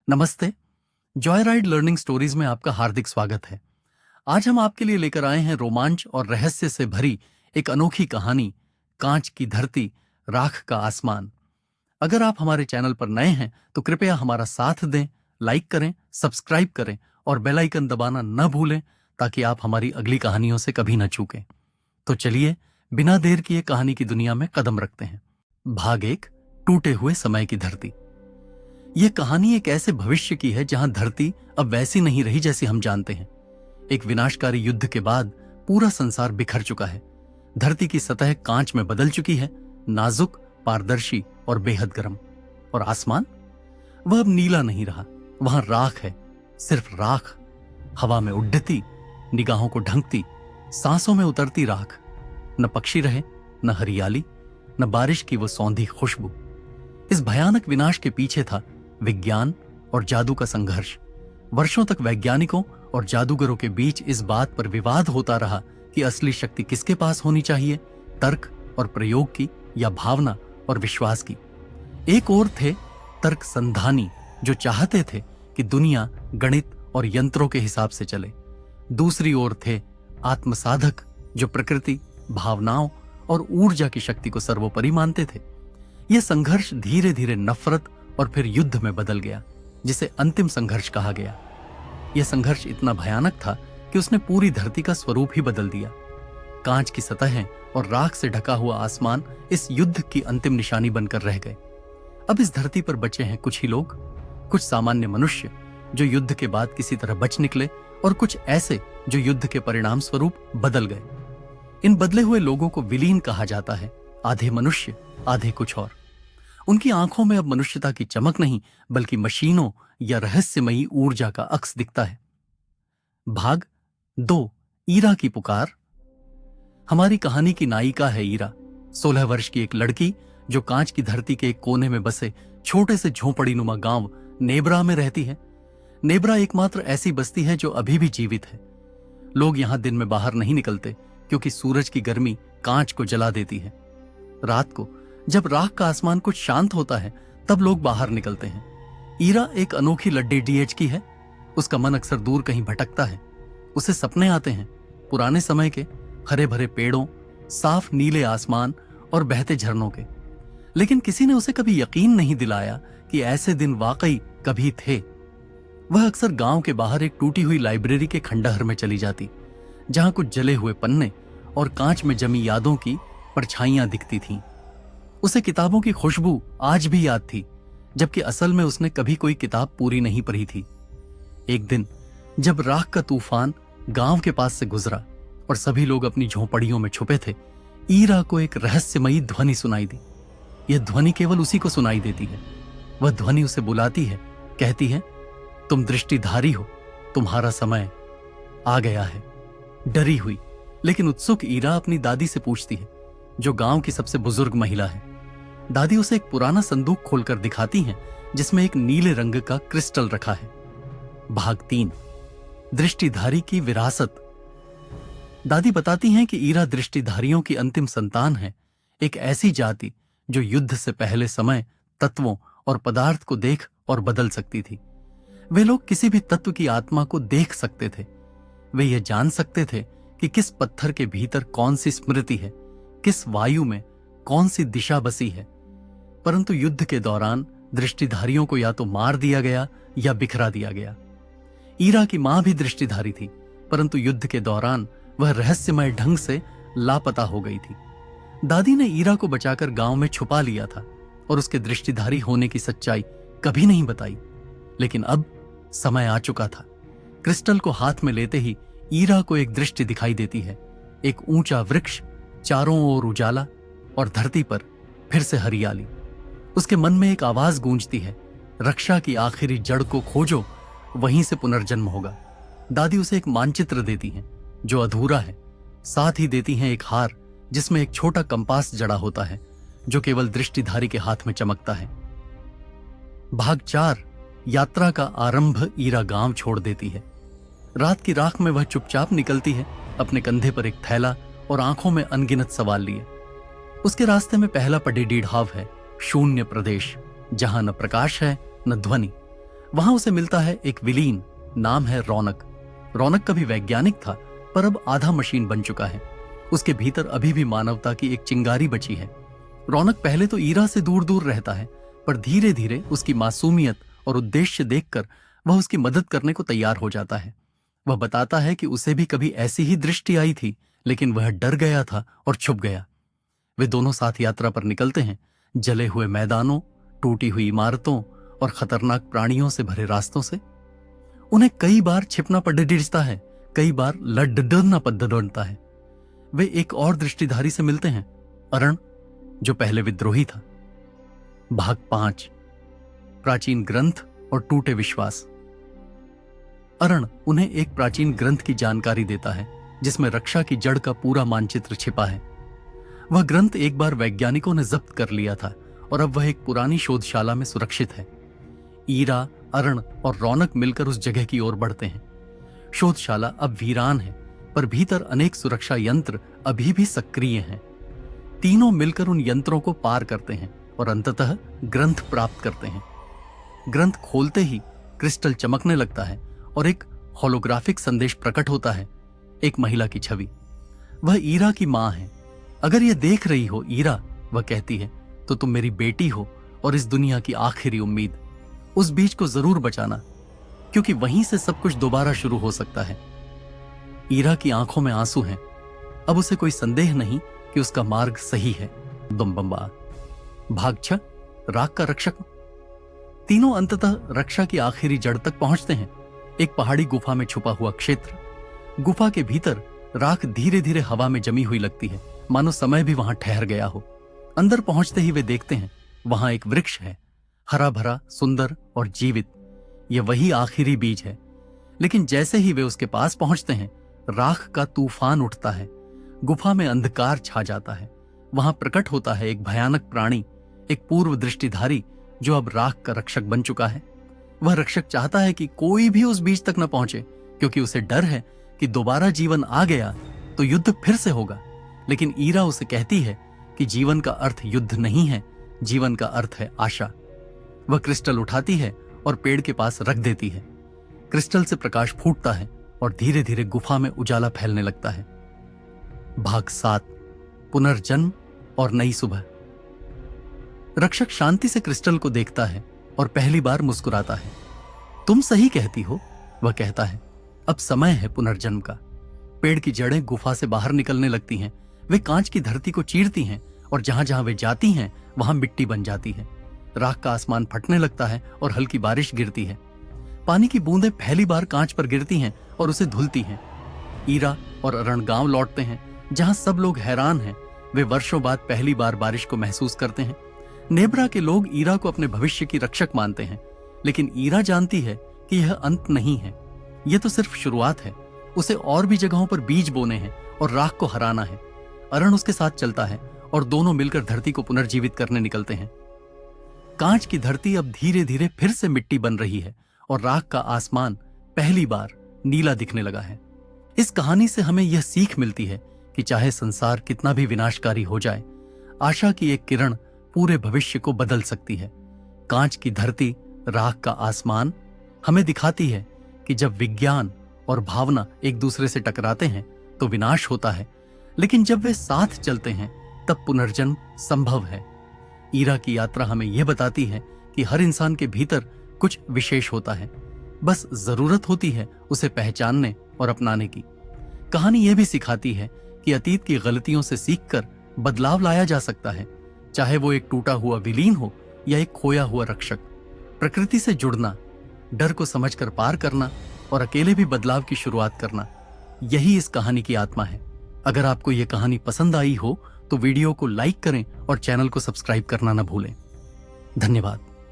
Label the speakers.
Speaker 1: नमस्ते। Joy ride learning stories में आपका हार्दिक स्वागत है। आज हम आपके लिए लेकर आए हैं रोमांच और रहस्य से भरी एक अनोखी कहानी, कांच की धरती, राख का आसमान। अगर आप हमारे चैनल पर नए हैं तो कृपया हमारा साथ दें, लाइक करें, सब्सक्राइब करें और बेल आइकन दबाना न भूलें ताकि आप हमारी अगली कहानियों से कभी न चूकें। तो चलिए बिना देर किए कहानी की दुनिया में कदम रखते हैं। भाग 1, टूटे हुए समय की धरती। यह कहानी एक ऐसे भविष्य की है जहां धरती अब वैसी नहीं रही जैसी हम जानते हैं। एक विनाशकारी युद्ध के बाद पूरा संसार बिखर चुका है। धरती की सतह कांच में बदल चुकी है, नाजुक, पारदर्शी और बेहद गर्म। और आसमान, वह अब नीला नहीं रहा, वहां राख है, सिर्फ राख। हवा में उड़ती, निगाहों को ढंकती, सांसों में उतरती राख। न पक्षी रहे, न हरियाली, न बारिश की वो सौंधी खुशबू। इस भयानक विनाश के पीछे था विज्ञान और जादू का संघर्ष। वर्षों तक वैज्ञानिकों और जादूगरों के बीच इस बात पर विवाद होता रहा कि असली शक्ति किसके पास होनी चाहिए, तर्क और प्रयोग की या भावना और विश्वास की। एक ओर थे तर्क संधानी जो चाहते थे कि दुनिया गणित और यंत्रों के हिसाब से चले। दूसरी ओर थे आत्मसाधक जो प्रकृति, भावनाओं और ऊर्जा की शक्ति को सर्वोपरि मानते थे। यह संघर्ष धीरे धीरे नफरत और फिर युद्ध में बदल गया, जिसे अंतिम संघर्ष कहा गया। यह संघर्ष इतना भयानक था कि उसने पूरी धरती का स्वरूप ही बदल दिया। कांच की सतहें और राख से ढका हुआ आसमान इस युद्ध की अंतिम निशानी बनकर रह गए। अब इस धरती पर बचे हैं कुछ ही लोग, कुछ सामान्य मनुष्य जो युद्ध के बाद किसी तरह बच निकले, और कुछ ऐसे जो युद्ध के परिणाम स्वरूप बदल गए। इन बदले हुए लोगों को विलीन कहा जाता है, आधे मनुष्य, आधे कुछ और। उनकी आंखों में अब मनुष्यता की चमक नहीं, बल्कि मशीनों या रहस्यमयी ऊर्जा का अक्स दिखता है। भाग 2, ईरा की पुकार। हमारी कहानी की नायिका है ईरा, 16 वर्ष की एक लड़की जो कांच की धरती के एक कोने में बसे छोटे से झोंपड़ीनुमा गांव नेब्रा में रहती है। नेब्रा एकमात्र ऐसी बस्ती है जो अभी भी जीवित है। लोग यहां दिन में बाहर नहीं निकलते क्योंकि सूरज की गर्मी कांच को जला देती है। रात को जब राख का आसमान कुछ शांत होता है तब लोग बाहर निकलते हैं। ईरा एक अनोखी लड्डी डीएच की है। उसका मन अक्सर दूर कहीं भटकता है। उसे सपने आते हैं, पुराने समय के, हरे भरे पेड़ों, साफ नीले आसमान और बहते झरनों के। लेकिन किसी ने उसे कभी यकीन नहीं दिलाया कि ऐसे दिन वाकई कभी थे। वह अक्सर गांव के बाहर एक टूटी हुई लाइब्रेरी के खंडहर में चली जाती, जहां कुछ जले हुए पन्ने और कांच में जमी यादों की परछाइयां दिखती थीं। उसे किताबों की खुशबू आज भी याद थी, जबकि असल में उसने कभी कोई किताब पूरी नहीं पढ़ी थी। एक दिन जब राख का तूफान गांव के पास से गुजरा और सभी लोग अपनी झोंपड़ियों में छुपे थे, ईरा को एक रहस्यमयी ध्वनि सुनाई दी। यह ध्वनि केवल उसी को सुनाई देती है। वह ध्वनि उसे बुलाती है, कहती है, तुम दृष्टिधारी हो, तुम्हारा समय आ गया है। डरी हुई लेकिन उत्सुक ईरा अपनी दादी से पूछती है, जो गांव की सबसे बुजुर्ग महिला है। दादी उसे एक पुराना संदूक खोलकर दिखाती हैं, जिसमें एक नीले रंग का क्रिस्टल रखा है। भाग 3, दृष्टिधारी की विरासत। दादी बताती हैं कि ईरा दृष्टिधारियों की अंतिम संतान है, एक ऐसी जाति जो युद्ध से पहले समय, तत्वों और पदार्थ को देख और बदल सकती थी। वे लोग किसी भी तत्व की आत्मा को देख सकते थे। वे यह जान सकते थे कि किस पत्थर के भीतर कौन सी स्मृति है, किस वायु में कौन सी दिशा बसी है। परंतु युद्ध के दौरान दृष्टिधारियों को या तो मार दिया गया या बिखरा दिया गया। ईरा की मां भी दृष्टिधारी थी, परंतु युद्ध के दौरान वह रहस्यमय ढंग से लापता हो गई थी। दादी ने ईरा को बचाकर गांव में छुपा लिया था और उसके दृष्टिधारी होने की सच्चाई कभी नहीं बताई। लेकिन अब समय आ चुका था। क्रिस्टल को हाथ में लेते ही ईरा को एक दृष्टि दिखाई देती है, एक ऊंचा वृक्ष, चारों ओर उजाला और धरती पर फिर से हरियाली। उसके मन में एक आवाज गूंजती है, रक्षा की आखिरी जड़ को खोजो, वहीं से पुनर्जन्म होगा। दादी उसे एक मानचित्र देती हैं जो अधूरा है, साथ ही देती हैं एक हार जिसमें एक छोटा कंपास जड़ा होता है जो केवल दृष्टिधारी के हाथ में चमकता है। भाग 4, यात्रा का आरंभ। ईरा गांव छोड़ देती है। रात की राख में वह चुपचाप निकलती है, अपने कंधे पर एक थैला और आंखों में अनगिनत सवाल लिए। उसके रास्ते में पहला पडीडीढ़ाव है, शून्य प्रदेश, जहां न प्रकाश है न ध्वनि। वहां उसे मिलता है एक विलीन, नाम है रौनक। रौनक कभी वैज्ञानिक था, पर अब आधा मशीन बन चुका है। उसके भीतर अभी भी मानवता की एक चिंगारी बची है। रौनक पहले तो ईरा से दूर दूर रहता है, पर धीरे धीरे उसकी मासूमियत और उद्देश्य देखकर वह उसकी मदद करने को तैयार हो जाता है। वह बताता है कि उसे भी कभी ऐसी ही दृष्टि आई थी, लेकिन वह डर गया था और छुप गया। वे दोनों साथ यात्रा पर निकलते हैं, जले हुए मैदानों, टूटी हुई इमारतों और खतरनाक प्राणियों से भरे रास्तों से। उन्हें कई बार छिपना पड़ता है, कई बार लड़ना पड़ता है। वे एक और दृष्टिधारी से मिलते हैं, अरण, जो पहले विद्रोही था। भाग 5, प्राचीन ग्रंथ और टूटे विश्वास। अरण उन्हें एक प्राचीन ग्रंथ की जानकारी देता है, जिसमें रक्षा की जड़ का पूरा मानचित्र छिपा है। वह ग्रंथ एक बार वैज्ञानिकों ने जब्त कर लिया था और अब वह एक पुरानी शोधशाला में सुरक्षित है। ईरा, अरण और रौनक मिलकर उस जगह की ओर बढ़ते हैं। शोधशाला अब वीरान है, पर भीतर अनेक सुरक्षा यंत्र अभी भी सक्रिय हैं। तीनों मिलकर उन यंत्रों को पार करते हैं और अंततः ग्रंथ प्राप्त करते हैं। ग्रंथ खोलते ही क्रिस्टल चमकने लगता है और एक होलोग्राफिक संदेश प्रकट होता है, एक महिला की छवि। वह ईरा की मां है। अगर यह देख रही हो ईरा, वह कहती है, तो तुम मेरी बेटी हो और इस दुनिया की आखिरी उम्मीद। उस बीज को जरूर बचाना, क्योंकि वहीं से सब कुछ दोबारा शुरू हो सकता है। ईरा की आंखों में आंसू हैं। अब उसे कोई संदेह नहीं कि उसका मार्ग सही है। बम्बम्बा। भाग 6, राख का रक्षक। तीनों अंततः रक्षा की आखिरी जड़ तक पहुंचते हैं, एक पहाड़ी गुफा में छुपा हुआ क्षेत्र। गुफा के भीतर राख धीरे धीरे हवा में जमी हुई लगती है, मानो समय भी वहां ठहर गया हो। अंदर पहुंचते ही वे देखते हैं, वहां एक वृक्ष है, हरा भरा, सुंदर और जीवित। यह वही आखिरी बीज है। लेकिन जैसे ही वे उसके पास पहुंचते हैं, राख का तूफान उठता है। गुफा में अंधकार छा जाता है। वहां प्रकट होता है एक भयानक प्राणी, एक पूर्व दृष्टिधारी, जो अब राख का रक्षक बन चुका है। वह रक्षक चाहता है कि कोई भी उस बीज तक न पहुंचे, क्योंकि उसे डर है कि दोबारा जीवन आ गया तो युद्ध फिर से होगा। लेकिन ईरा उसे कहती है कि जीवन का अर्थ युद्ध नहीं है, जीवन का अर्थ है आशा। वह क्रिस्टल उठाती है और पेड़ के पास रख देती है। क्रिस्टल से प्रकाश फूटता है और धीरे धीरे गुफा में उजाला फैलने लगता है। भाग 7, पुनर्जन्म और नई सुबह। रक्षक शांति से क्रिस्टल को देखता है और पहली बार मुस्कुराता है। तुम सही कहती हो, वह कहता है, अब समय है पुनर्जन्म का। पेड़ की जड़ें गुफा से बाहर निकलने लगती हैं। वे कांच की धरती को चीरती हैं और जहां जहां वे जाती हैं वहां मिट्टी बन जाती है। राख का आसमान फटने लगता है और हल्की बारिश गिरती है। पानी की बूंदें पहली बार कांच पर गिरती हैं और उसे धुलती हैं। ईरा और अरण गांव लौटते हैं, जहां सब लोग हैरान हैं। वे वर्षों बाद पहली बार बारिश को महसूस करते हैं। नेब्रा के लोग ईरा को अपने भविष्य की रक्षक मानते हैं, लेकिन ईरा जानती है कि यह अंत नहीं है, यह तो सिर्फ शुरुआत है। उसे और भी जगहों पर बीज बोने हैं और राख को हराना है। अरण उसके साथ चलता है और दोनों मिलकर धरती को पुनर्जीवित करने निकलते हैं। कांच की धरती अब धीरे धीरे फिर से मिट्टी बन रही है और राख का आसमान पहली बार नीला दिखने लगा है। इस कहानी से हमें यह सीख मिलती है कि चाहे संसार कितना भी विनाशकारी हो जाए, आशा की एक किरण पूरे भविष्य को बदल सकती है। कांच की धरती, राख का आसमान हमें दिखाती है कि जब विज्ञान और भावना एक दूसरे से टकराते हैं तो विनाश होता है, लेकिन जब वे साथ चलते हैं तब पुनर्जन्म संभव है। ईरा की यात्रा हमें यह बताती है कि हर इंसान के भीतर कुछ विशेष होता है, बस जरूरत होती है उसे पहचानने और अपनाने की। कहानी यह भी सिखाती है कि अतीत की गलतियों से सीखकर बदलाव लाया जा सकता है, चाहे वो एक टूटा हुआ विलीन हो या एक खोया हुआ रक्षक। प्रकृति से जुड़ना, डर को समझकर पार करना और अकेले भी बदलाव की शुरुआत करना, यही इस कहानी की आत्मा है। अगर आपको यह कहानी पसंद आई हो तो वीडियो को लाइक करें और चैनल को सब्सक्राइब करना न भूलें। धन्यवाद।